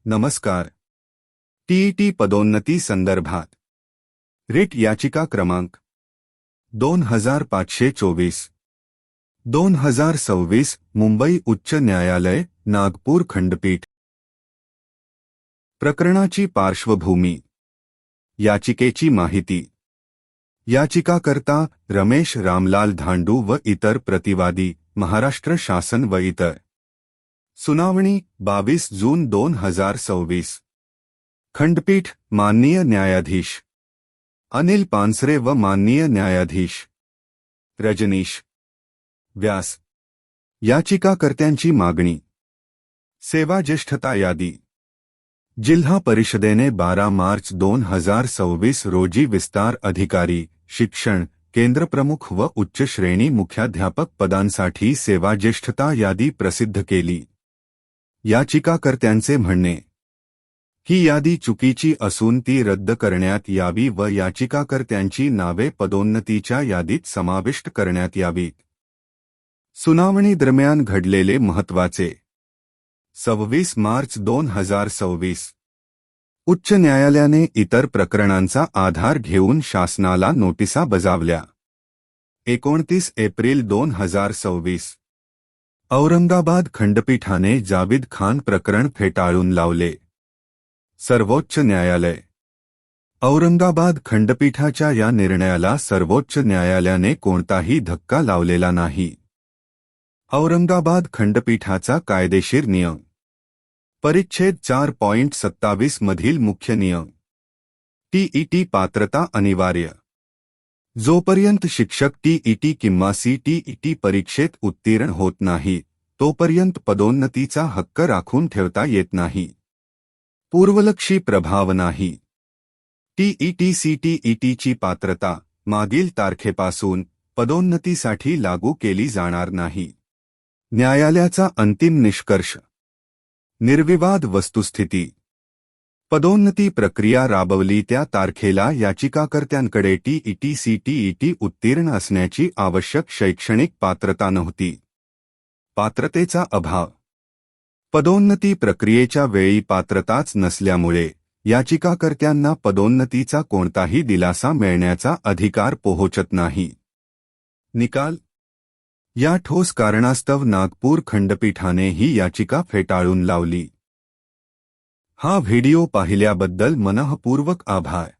नमस्कार. टीईटी पदोन्नती संदर्भात रिट याचिका क्रमांक 2524 2026 मुंबई उच्च न्यायालय नागपूर खंडपीठ. प्रकरणाची पार्श्वभूमी. याचिकेची माहिती. याचिकाकर्ता रमेश रामलाल धांडू व इतर प्रतिवादी महाराष्ट्र शासन व इतर. सुनावणी 22 जून 2026. खंडपीठ माननीय न्यायाधीश अनिल पानसरे व माननीय न्यायाधीश रजनीश व्यास. याचिकाकर्त्यांची मागणी. सेवाज्येष्ठता यादी. जिल्हा परिषदेने 12 मार्च 2026 रोजी विस्तार अधिकारी शिक्षण केंद्रप्रमुख व उच्च श्रेणी मुख्याध्यापक पदांसाठी सेवाज्येष्ठता यादी प्रसिद्ध केली. याचिकाकर्त्यांचे म्हणणे. ही यादी चुकीची असून ती रद्द करण्यात यावी व याचिकाकर्त्यांची नावे पदोन्नतीच्या यादीत समाविष्ट करण्यात यावीत. सुनावणी दरम्यान घडलेले महत्त्वाचे. 26 मार्च 2026. उच्च न्यायालयाने इतर प्रकरणांचा आधार घेऊन शासनाला नोटिसा बजावल्या. 29 एप्रिल 2026. औरंगाबाद खंडपीठाने जावेद खान प्रकरण फेटाळून लावले. सर्वोच्च न्यायालय. औरंगाबाद खंडपीठाच्या या निर्णयाला सर्वोच्च न्यायालयाने कोणताही धक्का लावलेला नाही. औरंगाबाद खंडपीठाचा कायदेशीर नियम. परिच्छेद 4.27 मधील मुख्य नियम. टीईटी पात्रता अनिवार्य. जोपर्यंत शिक्षक टीईटी किंवा सीटीईटी परीक्षेत उत्तीर्ण होत नाही तोपर्यंत पदोन्नतीचा हक्क राखून ठेवता येत नाही. पूर्वलक्षी प्रभाव नाही. टीईटी सीटीईटीची पात्रता मागील तारखेपासून पदोन्नतीसाठी लागू केली जाणार नाही. न्यायालयाचा अंतिम निष्कर्ष. निर्विवाद वस्तुस्थिती. पदोन्नती प्रक्रिया राबवली त्या तारखेला याचिकाकर्त्यांकडे टीईटी सीटीईटी उत्तीर्ण असण्याची आवश्यक शैक्षणिक पात्रता नव्हती. पात्रतेचा अभाव. पदोन्नती प्रक्रियेच्या वेळी पात्रताच नसल्यामुळे याचिकाकर्त्यांना पदोन्नतीचा कोणताही दिलासा मिळण्याचा अधिकार पोहोचत नाही. निकाल. या ठोस कारणास्तव नागपूर खंडपीठाने ही याचिका फेटाळून लावली. हा व्हिडिओ पाहिल्याबद्दल मनःपूर्वक आभार.